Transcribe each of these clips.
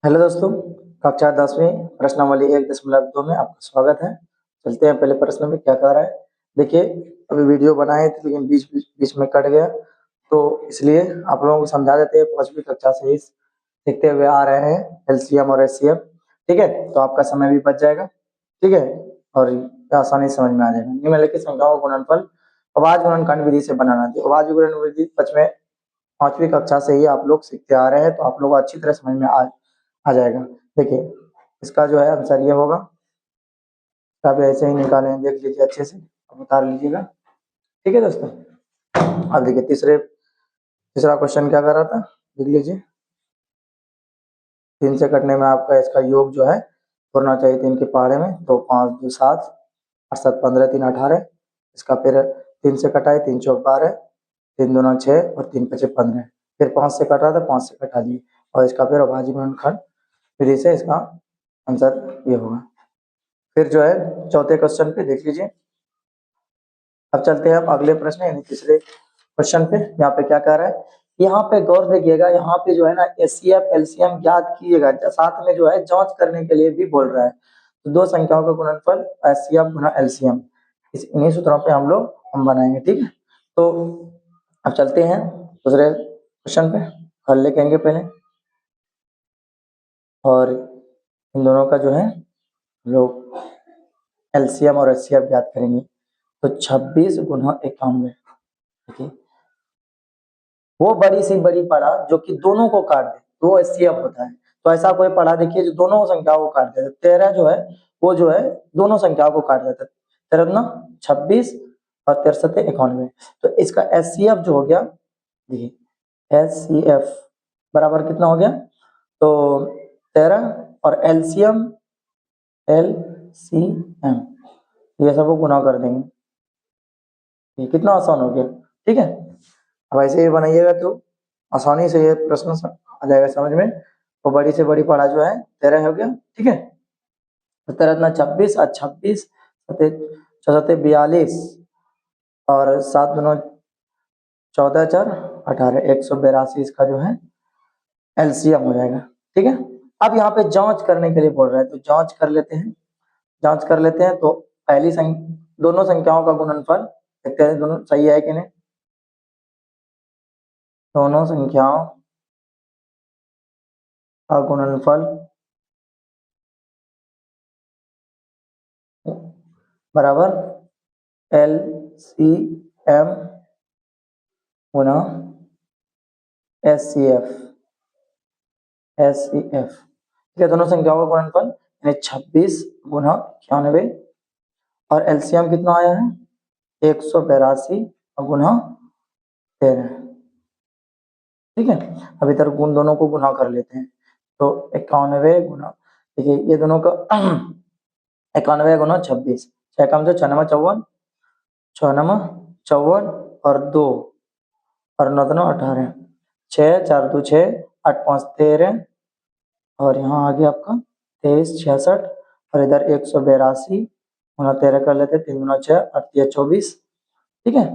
Hello दोस्तों, कक्षा 10वीं प्रश्नावली 1.2 में आपका स्वागत है। चलते हैं पहले प्रश्न में क्या कह रहा है। देखिए, अभी वीडियो बनाए थे लेकिन बीच में कट गया, तो इसलिए आप लोगों को समझा देते हैं। 5वीं कक्षा से ही सीखते हुए आ रहे हैं एलसीएम और एचसीएफ। ठीक है, तो आपका समय भी बच जाएगा। ठीक है, और ये आसानी से समझ में आ जाएगा। निम्नलिखित संख्याओं का गुणनफल अभाज्य गुणनखंड विधि से बनाना थी। अभाज्य गुणन विधि 5वीं कक्षा से ही आप लोग सीखते आ रहे हैं, तो आप लोग को अच्छी तरह समझ में आ जाएगा। देखिए, इसका जो है आंसर ये होगा। आप ऐसे ही निकाले हैं, देख लीजिए अच्छे से, अब उतार लीजिएगा। ठीक है दोस्तों, अब देखिए तीसरा क्वेश्चन क्या कर रहा था, देख लीजिए। 3 से कटने में आपका इसका योग जो है होना चाहिए 3 के पहाड़े में, तो 5 2 7 और 7 15 3 18। इसका फिर 3 से कटाए, 3 चौक 12, 3 दूना 6 और 3 पचे 15। फिर 5 से कट रहा था, 5 से कटा दिए, और इसका फिर अभाज्य गुणनखंड विधि से इसका आंसर ये होगा। फिर जो है चौथे क्वेश्चन पे देख लीजिए। अब चलते हैं अब अगले प्रश्न यानी तीसरे क्वेश्चन पे। यहाँ पे क्या कह रहा है, यहाँ पे गौर देखिएगा। यहाँ पे जो है ना एचसीएफ एलसीएम ज्ञात कीजिएगा, साथ में जो है जांच करने के लिए भी बोल रहा है। तो दो संख्याओं का गुणनफल एचसीएफ गुना एलसीएम, इन्हीं सूत्रों पे हम बनाएंगे। ठीक है, तो अब चलते हैं दूसरे क्वेश्चन पे। हल लिखेंगे पहले, और इन दोनों का जो है लोग एलसीएम और एचसीएफ ज्ञात करेंगे। तो 26 गुना 91, ठीक है, वो बड़ी से बड़ी पड़ा जो कि दोनों को काट दे, तो एचसीएफ होता है। तो ऐसा कोई पड़ा देखिए जो दोनों संख्याओं को काट देता है। 13 जो है वो जो है दोनों संख्याओं को काट देता है। 13 ना 26 और 63 91। तो इसका एचसीएफ जो हो गया, देखिए एचसीएफ बराबर कितना हो गया, तो 13 और एलसीएम एलसीएम ये सबको गुना कर देंगे। ये कितना आसान हो गया। ठीक है, अब ऐसे ही बनाइएगा तो आसानी से ये प्रश्न आ जाएगा समझ में। तो बड़ी से बड़ी पड़ा जो है 13 हो गया। ठीक है, तो 13 26 और 26 चौसठ 42 और 7 दूना 14 4 18 182 इसका जो है एलसीएम हो जाएगा। ठीक है, अब यहाँ पे जांच करने के लिए बोल रहा है, तो जांच कर लेते हैं। तो पहली दोनों संख्याओं का गुणनफल देखते हैं दोनों सही है कि नहीं। दोनों संख्याओं का गुणनफल बराबर एलसीएम गुना एचसीएफ। ठीक है, दोनों संख्याओं का गुणनफल यानी 26 गुना 91, और एलसीएम कितना आया है 182 और गुना 13। ठीक है, अब इधर गुण दोनों को गुना कर लेते हैं। तो 91 गुना, देखिए ये दोनों का 91 गुना 26, 6 कम से 6 54, 6 54 और 2 और 9 9 18, 6 4 2 6 8 5 13, और यहाँ आ गया आपका 23 66, और इधर 182 गुना 13 कर लेते, 3 गुना 6 8 3 24। ठीक है,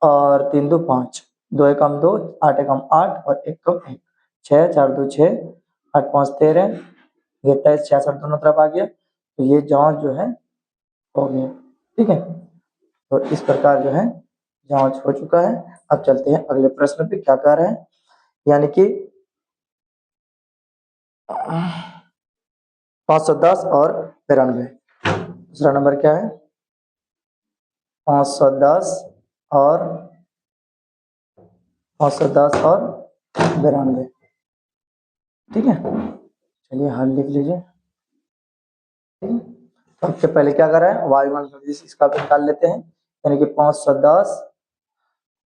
और 3 2 5, 2 एकम 2 8 एकम 8 और 1 कम 1, 6 4 2 6 8 5 13, 23 66 दोनों तरफ आ गया। तो ये जांच जो है हो गया। ठीक है, तो इस प्रकार जो है जांच हो चुका है। अब चलते हैं अगले प्रश्न पे, क्या कह रहे हैं, यानी कि 510 और 92। दूसरा नंबर क्या है, 510 और 92। ठीक है, चलिए हल लिख लीजिए। सबसे पहले क्या कर रहे हैं, वायुमंडल सदिश इसका भी निकाल लेते हैं, यानी कि 510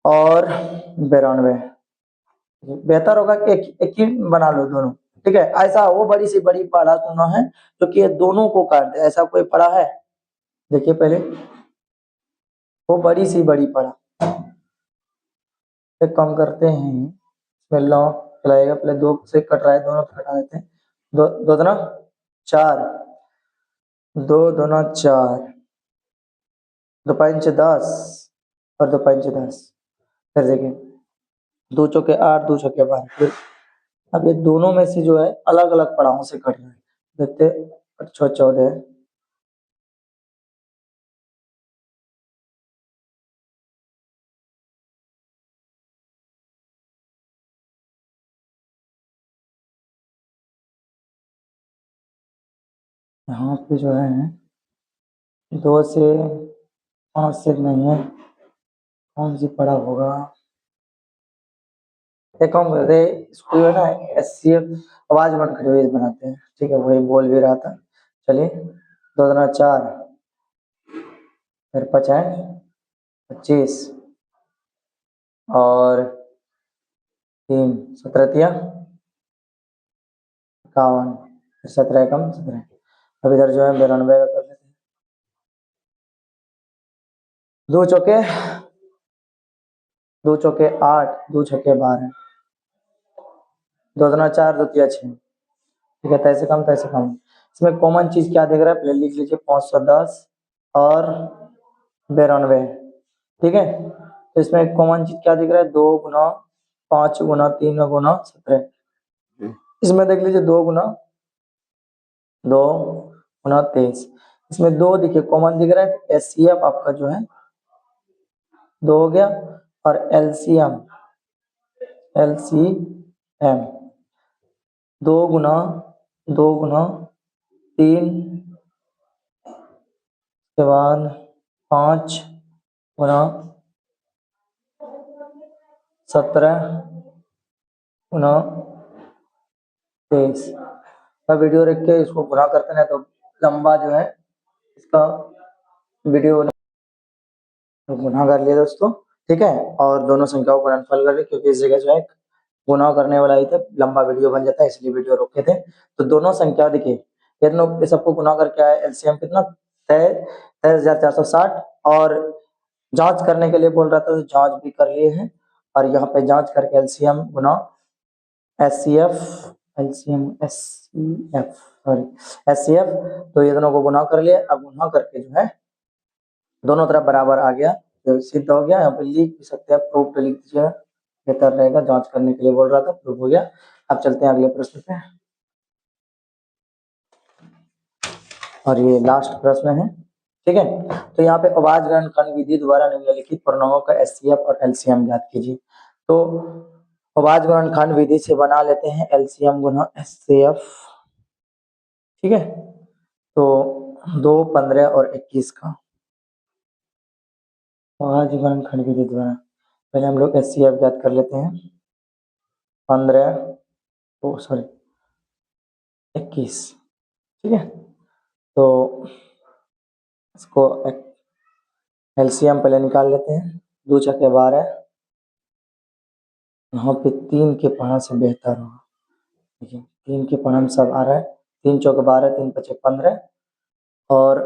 और 92। बेहतर होगा कि एक ही बना लो दोनों। ठीक है, ऐसा वो बड़ी से बड़ी पड़ा दोनों है जो कि दोनों को काट दे, ऐसा कोई पड़ा है। देखिए पहले वो बड़ी सी बड़ी पड़ा, एक काम करते हैं, इसमें लौ चलाएगा, पहले 2 से कट रहा है, दोनों को हटा देते हैं। 2 2 दूना 4, 2 दूना 4, 2 5 10 और 2 5 10। फिर देखिए 2 चौके 8, 2 छक्के 12, फिर अब ये दोनों में से जो है अलग अलग पड़ावों से कट रहा है। देखते 14 यहाँ पे जो है 2 से 5 से नहीं है, कौन सी पड़ा होगा? एक काम करते हैं, इसको जो है ना SCF आवाज मत खड़ी बनाते हैं, ठीक है? वही बोल भी रहा था। चलिए 2 4 फिर 25 और 3 17 51 फिर 17 कम 17। अब इधर जो है 92 का कर लेते हैं। 2 चौके 2 चौके 8, 2 छक्के 12, 2 दूना 4, 2 तिया 6। ठीक है, तैसे कम तैसे कम। इसमें कॉमन चीज क्या दिख रहा है? पहले लिख लीजिए 510 और 92। ठीक है, तो इसमें कॉमन चीज क्या दिख रहा है? 2 गुना 5 गुना 3 गुना 17। इसमें देख लीजिए 2 गुना 23। इसमें 2 देखिए कॉमन दिख रहा है। SCF आपका जो है 2 हो गया और LCM 2 गुना 3 के बाद 5 गुना 17 गुना 23। अब वीडियो रख के इसको गुना करते हैं तो लंबा जो है इसका वीडियो तो गुना कर लिया दोस्तों। ठीक है, और दोनों संख्याओं को गुणनफल कर लिया, क्योंकि इस जगह जो है गुना करने वाला ही था, लंबा वीडियो बन जाता है, इसलिए वीडियो रोके थे। तो दोनों संख्या देखिए, ये दोनों ये सबको गुना करके आया। एलसीएम कितना? 23,460। और जांच करने के लिए बोल रहा था, तो जांच भी कर लिए हैं। और यहाँ पे जांच करके एलसीएम गुना एससीएफ, तो ये दोनों को गुना कर लिया। अब गुना करके जो है दोनों तरफ बराबर आ गया, तो सिद्ध हो गया। यहाँ पे लिख भी सकते हैं, प्रूफ लिख दीजिएगा, बेहतर रहेगा। जांच करने के लिए बोल रहा था, प्रूफ हो गया। अब चलते हैं अगले प्रश्न पे, और ये लास्ट प्रश्न है। ठीक है, तो यहाँ पे आवाज ग्रहण विधि द्वारा निम्नलिखित परिणामों का एचसीएफ और एलसीएम ज्ञात कीजिए। तो आवाज ग्रहण खंड विधि से बना लेते हैं एलसीएम गुना एचसीएफ। ठीक है, तो 2, 15 और 21 का आवाज ग्रहण खंड विधि द्वारा पहले हम लोग एचसीएफ ज्ञात कर लेते हैं। 15 सॉरी 21। ठीक है, तो इसको एलसीएम पहले निकाल लेते हैं। 2 छक्के 12, यहाँ पे 3 के पढ़ा से बेहतर होगा। देखिए 3 के पढ़ा में सब आ रहा है। 3 चौक 12, 3 पचे 15 और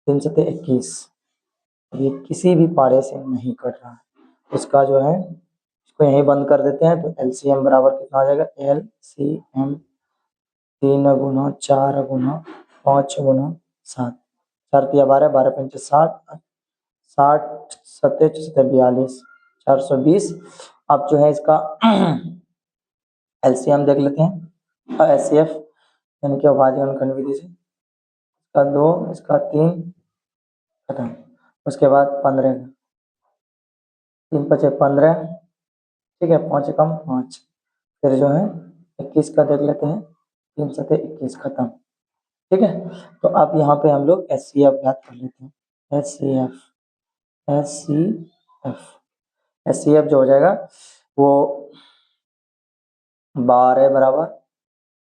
3 सते 21। ये किसी भी पारे से नहीं कट रहा है, उसका जो है इसको यहीं बंद कर देते हैं। तो एलसीएम बराबर कितना आ जाएगा? एलसीएम 3 गुना 4 गुना 5 गुना 7, 4 तिया 12, 12 पंचे 60, 60 सत्ते 42, 420। अब जो है इसका एलसीएम देख लेते हैं और एचसीएफ यानी कि अभाज्य खंड विधि से। इसका 2, इसका 3 खत्म। उसके बाद 15, 3 पचे 15। ठीक है, 5 कम 5। फिर जो है 21 का देख लेते हैं। 3 सते 21 खत्म। ठीक है, तो अब यहाँ पे हम लोग एचसीएफ ज्ञात कर लेते हैं। एचसीएफ एचसीएफ जो हो जाएगा वो 12 बराबर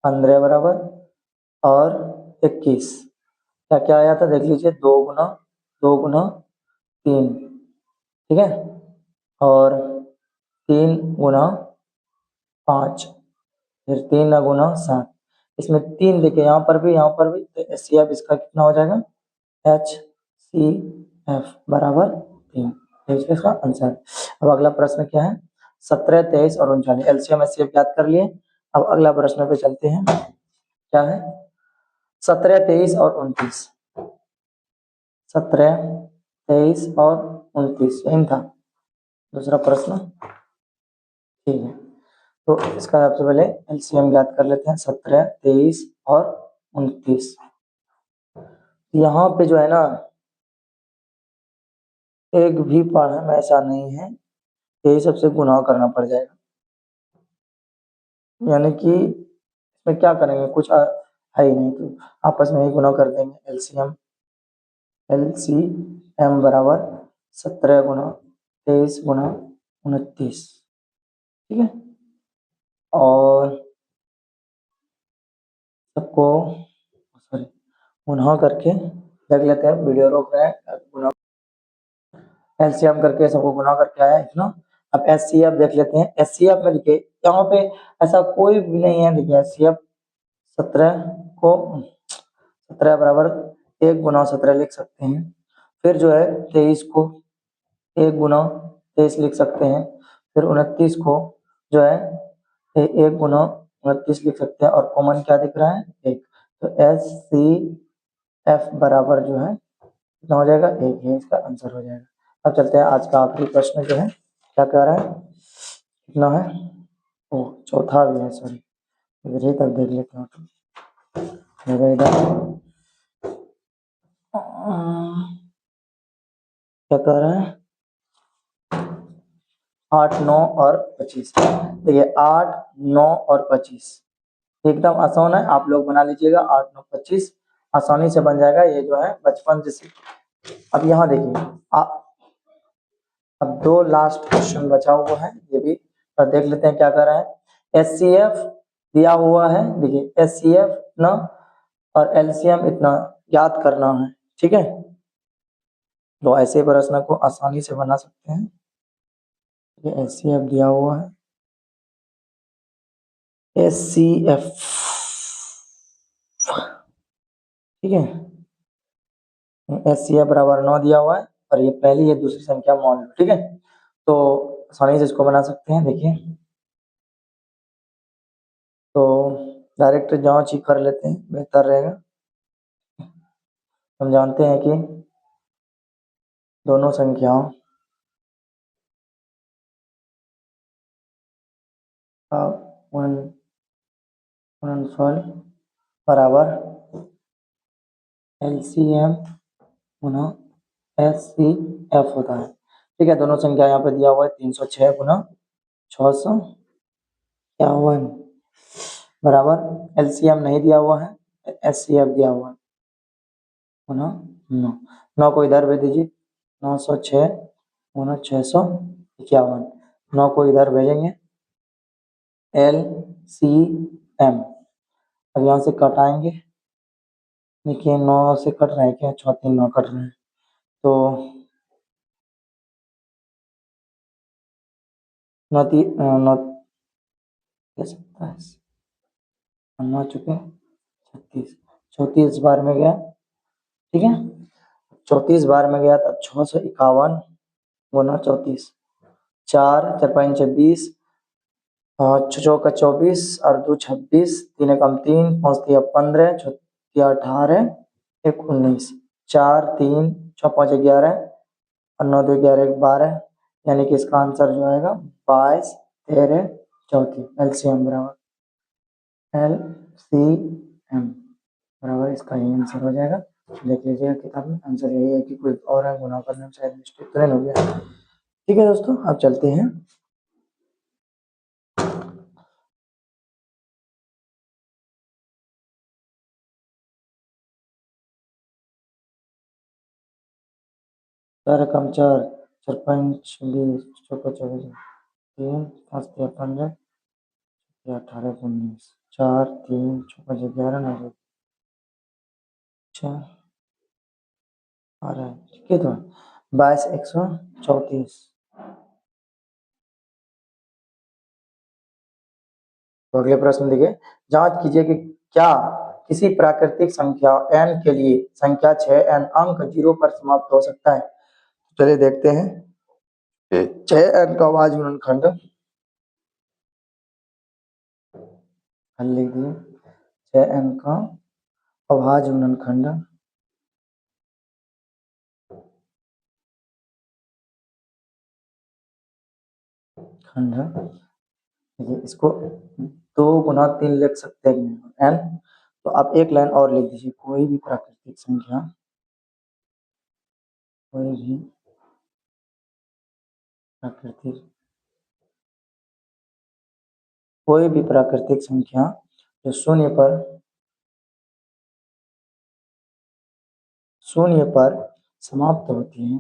15 बराबर और 21। क्या क्या आया था देख लीजिए? 2 गुना 3। ठीक है, और 3 गुना 5, फिर 3 गुना 7। इसमें 3 देखिए, यहाँ पर भी तो एचसीएफ इसका कितना हो जाएगा? HCF बराबर 3। इसका आंसर। अब अगला प्रश्न क्या है? 17, 23 और 39 एलसीएम एचसीएफ याद कर लिए। अब अगला प्रश्न पे चलते हैं। क्या है? 17, 23 और 29। 17, 23 और 29 यही था दूसरा प्रश्न। ठीक है, तो इसका सबसे पहले एलसीएम ज्ञात कर लेते हैं। 17, 23 और 29। यहाँ पे जो है ना, एक भी पार्ट में ऐसा नहीं है, यही सबसे गुना करना पड़ जाएगा। यानी कि इसमें क्या करेंगे, कुछ है ही नहीं, तो आपस में ही गुना कर देंगे। एलसीएम बराबर 17 गुना 23 गुना 29, ठीक है। और सबको सॉरी गुना करके देख लेते हैं, वीडियो रोक रहे हैं। गुना एलसीएम करके सबको गुना करके आया इतना। अब एचसीएफ देख लेते हैं। एचसीएफ में देखिए यहाँ पे ऐसा कोई भी नहीं है। देखिए एचसीएफ 17 को 17 बराबर 1 गुना 17 लिख सकते हैं। फिर जो है 23 को 1 गुना 23 लिख सकते हैं। फिर 29 को जो है 1 गुना 29 लिख सकते हैं। और कॉमन क्या दिख रहा है, 1। तो एच सी एफ बराबर जो है कितना हो जाएगा, 1 है, इसका आंसर हो जाएगा। अब चलते हैं आज का आखिरी प्रश्न जो है क्या कह रहा है, कितना है, ओ चौथा भी है, सॉरी इधर ही तक देख लेते हैं। इधर क्या कह रहा है, 8, 9 और 25। देखिए 8, 9 और 25 एकदम आसान है, आप लोग बना लीजिएगा। 8, 9, 25 आसानी से बन जाएगा, ये जो है बचपन जैसे। अब यहाँ देखिए अब 2 लास्ट क्वेश्चन बचा हुआ है, ये भी देख लेते हैं क्या कर रहा है। एचसीएफ दिया हुआ है, देखिए एचसीएफ इतना और एलसीएम इतना याद करना है, ठीक है। तो ऐसे प्रश्न को आसानी से बना सकते हैं। ये एचसीएफ दिया हुआ है, एचसीएफ, ठीक है। एचसीएफ बराबर 9 दिया हुआ है और ये पहली है दूसरी संख्या मान लो, ठीक है। तो आसानी से इसको बना सकते हैं। देखिए तो डायरेक्ट जांच ही कर लेते हैं, बेहतर रहेगा। हम जानते हैं कि दोनों संख्याओं का गुणनफल बराबर एलसीएम गुना एचसीएफ होता है, ठीक है। दोनों संख्या यहाँ पे दिया हुआ है 306 गुना 651 बराबर एलसीएम नहीं दिया हुआ है, एचसीएफ दिया हुआ है गुना 9। 9 को इधर भेज दीजिए, 906 गुना 651, 9 को इधर भेजेंगे, एलसीएम। अब यहाँ से कटाएंगे, देखिए 9 से कट रहे हैं क्या, 6 3 9 कट रहे हैं, तो 9 9 27 9 चुके 36, 34 बार में गया, ठीक है। 34 बार में गया, तब 651 गुना 34, 4 4 5 26, 6 चौका 24 और 2 26, 3 एकम 3, 5 तिया 15, 6 तिया 18, 1 19, 4 3 6 5 11 और 9 2 11 1 12, यानी कि इसका आंसर जो आएगा 22 13 34। एलसीएम बराबर एलसीएम बराबर इसका ये आंसर हो जाएगा। देख लीजिएगा किताब में, आंसर यही है कि कोई और है, गुना करने में शायद मिस्टेक तो नहीं हो गया। ठीक है दोस्तों, अब चलते हैं चार एकम 4, 4 5 20, 6 5 24, 3 5 तिया 15, 18 19, 4 3 6 5 11 9 4 आ रहा है, ठीक है। तो 22 134। तो अगले प्रश्न देखिए, जांच कीजिए कि क्या किसी प्राकृतिक संख्या n के लिए संख्या 6n अंक 0 पर समाप्त हो सकता है। चलिए देखते हैं। 6n का अभाज्य गुणनखंड हल लिख दिए, 6n का अभाज्य गुणनखंड खंड देखिए इसको 2 गुना 3 लिख सकते हैं एन। तो आप एक लाइन और लिख दीजिए, कोई भी प्राकृतिक संख्या, कोई भी प्राकृतिक कोई भी प्राकृतिक संख्या जो शून्य पर समाप्त होती है।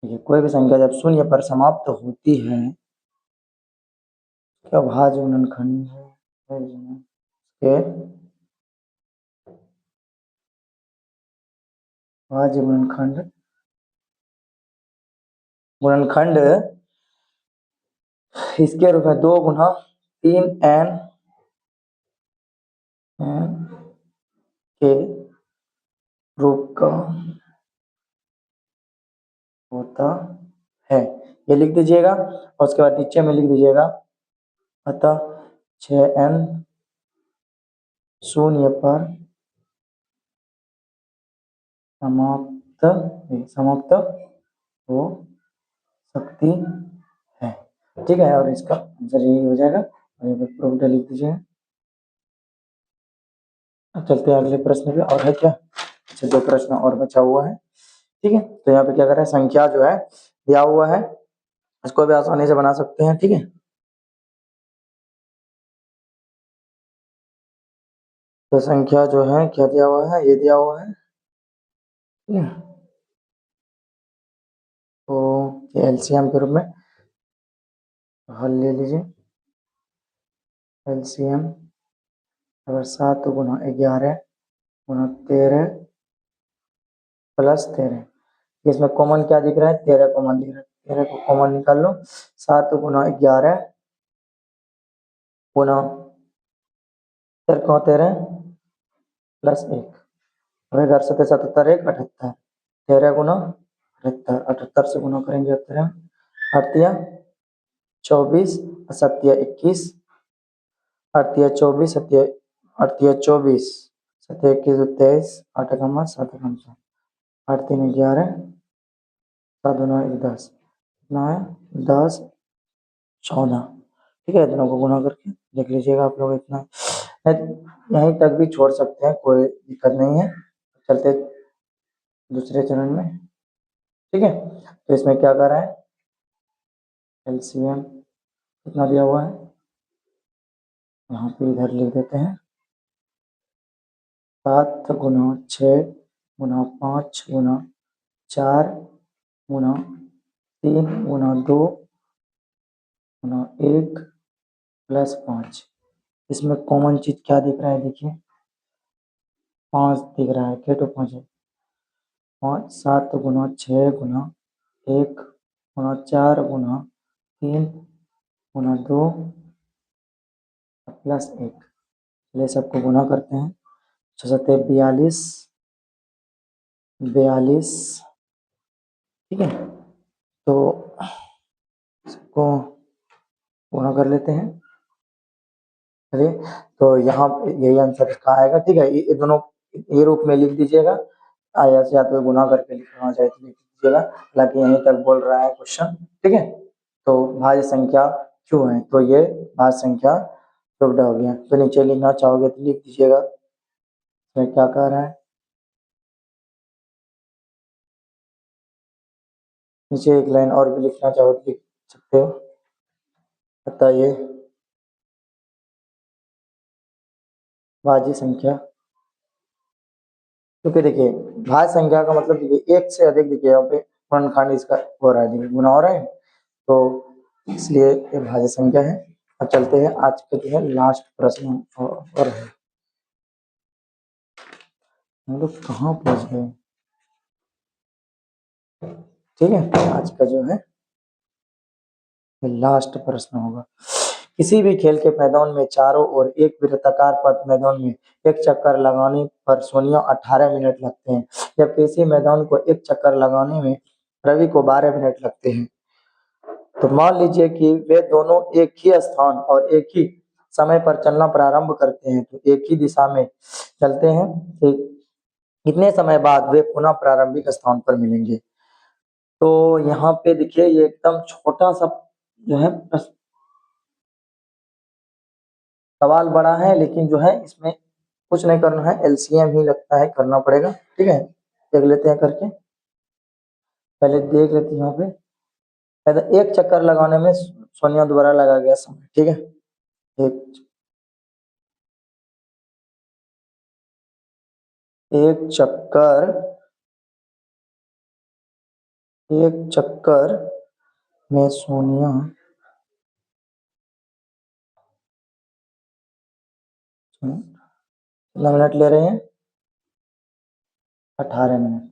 देखिए कोई भी संख्या जब शून्य पर समाप्त होती है, क्या भाज्य गुणनखंड है के भाज्य गुणनखंड इसके रूप में 2 गुना 3 एन के रूप का होता है, ये लिख दीजिएगा। और उसके बाद नीचे में लिख दीजिएगा अतः 6n शून्य पर समाप्त हो सकती है। ठीक है, और इसका आंसर यही हो जाएगा। और ये प्रूफ लिख दीजिए। अब चलते हैं अगले प्रश्न पे। और है क्या? अच्छा, 2 प्रश्न और बचा हुआ है। ठीक है, तो यहाँ पे क्या कर रहे हैं, संख्या जो है दिया हुआ है, इसको भी आसानी से बना सकते हैं। ठीक है, तो संख्या जो है क्या दिया हुआ है, ये दिया हुआ है। ठीक है, तो एलसीएम के रूप में हल ले लीजिए। एलसीएम अगर 7 गुना 11 गुना 13 प्लस 13, इसमें कॉमन क्या दिख रहा है, 13 कॉमन दिख रहा है। 13 को कॉमन निकाल लो। 7 गुना 11 गुना 13 प्लस 1, घर 77 1 78, 13 गुना 78, 78 से गुना करेंगे 13 24 सत्या 21, 24 सत्या 24 सत्या 21 23, 8 कमा 7 कम 8 3 11, 7 9 1 10, कितना है 10 14। ठीक है, दोनों को गुना करके देख लीजिएगा आप लोग। इतना यहीं तक भी छोड़ सकते हैं, कोई दिक्कत नहीं है। चलते दूसरे चरण में। ठीक है, तो इसमें क्या कर रहा है, एलसीएम कितना दिया हुआ है, यहाँ पे इधर लिख देते हैं। 7 गुना 6 गुना 5 गुना 4 गुना 3 गुना 2 गुना 1 प्लस 5। इसमें कॉमन चीज क्या दिख रहा है, देखिए 5 दिख रहा है। क्या तो 5 है। 7 गुना 6 गुना 1 गुना 4 गुना 3 गुना 2 प्लस 1, चलिए सबको गुना करते हैं। 6 7 42 42। ठीक है, तो इसको गुना कर लेते हैं। चलिए, तो यहाँ यही आंसर इसका आएगा। ठीक है, ये दोनों ये रूप में लिख दीजिएगा। या से या तो गुना करके लिखना चाहे तो लिख दीजिएगा, हालांकि यहीं तक बोल रहा है क्वेश्चन। ठीक है, तो भाज्य संख्या क्यों है, तो ये भाज्य संख्या प्रूव्ड हो गया। तो नीचे लिखना चाहोगे तो लिख दीजिएगा, तो क्या कह रहा है। नीचे एक लाइन और भी लिखना चाहो तो लिख सकते हो। बताइए भाज्य संख्या, क्योंकि देखिए भाज्य संख्या का मतलब देखिए एक से अधिक, देखिए यहाँ पे गुणनखंड इसका हो रहा है, देखिए गुना हो रहा है, तो इसलिए ये भाज्य संख्या है। अब चलते हैं आज के जो है लास्ट प्रश्न और है। हम लोग कहाँ पहुंच गए। ठीक है, आज का जो है लास्ट प्रश्न होगा। किसी भी खेल के मैदान में चारों ओर एक वृत्ताकार पथ मैदान में एक चक्कर लगाने पर सोनिया 18 मिनट लगते हैं, जबकि इसी मैदान को एक चक्कर लगाने में रवि को 12 मिनट लगते हैं। तो मान लीजिए कि वे दोनों एक ही स्थान और एक ही समय पर चलना प्रारंभ करते हैं, तो एक ही दिशा में चलते हैं, तो कितने समय बाद वे पुनः प्रारंभिक स्थान पर मिलेंगे। तो यहाँ पे देखिए ये एकदम छोटा सा जो है सवाल बड़ा है, लेकिन जो है इसमें कुछ नहीं करना है, एलसीएम ही लगता है करना पड़ेगा। ठीक है, देख लेते हैं करके, पहले देख लेते हैं यहाँ पे। पहले एक चक्कर लगाने में सोनिया दोबारा लगा गया समय। ठीक है, एक एक चक्कर में सोनिया कितना मिनट ले रहे हैं, 18 मिनट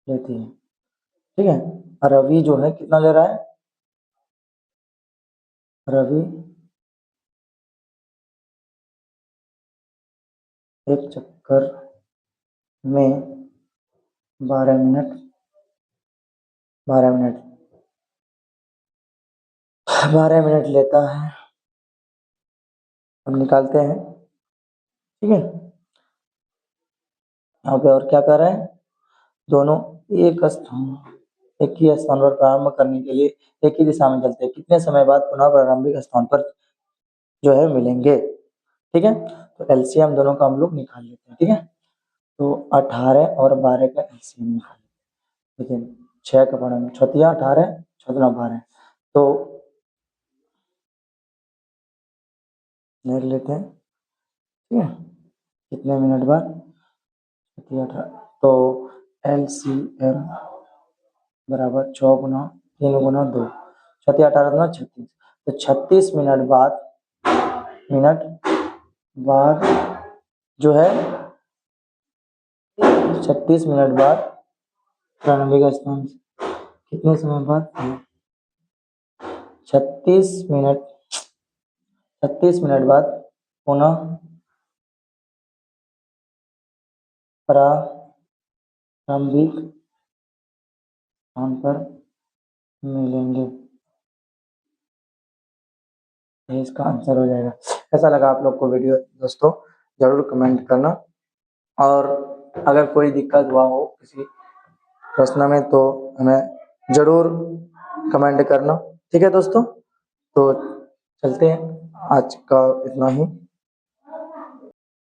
लेती है। ठीक है, रवि जो है कितना ले रहा है, रवि एक चक्कर में 12 मिनट 12 मिनट लेता है। हम निकालते हैं। ठीक है, यहाँ पे और क्या कर रहे हैं, दोनों एक ही स्थान पर प्रारंभ करने के लिए एक ही दिशा में चलते हैं, कितने समय बाद पुनः प्रारंभिक स्थान पर जो है मिलेंगे। ठीक है, तो एलसीएम दोनों का हम लोग निकाल लेते हैं। ठीक है, तो 18 और 12 का एलसीएम निकाल लेते हैं। देखिए 6 का पढ़ा, 6 18 6 12, तो देख लेते हैं। ठीक है, कितने मिनट बाद, 18, तो एलसीएम बराबर 6 गुना 3 गुना 2, 6 18 गुना 36, तो 36 मिनट बाद जो है 36 मिनट बाद प्रारंभिक स्थान, कितने समय बाद, 36 मिनट बाद पुनः प्रारंभिक स्थान पर मिलेंगे। ये इसका आंसर हो जाएगा। कैसा लगा आप लोग को वीडियो दोस्तों, जरूर कमेंट करना, और अगर कोई दिक्कत हुआ हो किसी प्रश्न में तो हमें जरूर कमेंट करना। ठीक है दोस्तों, तो चलते हैं, आज का इतना ही।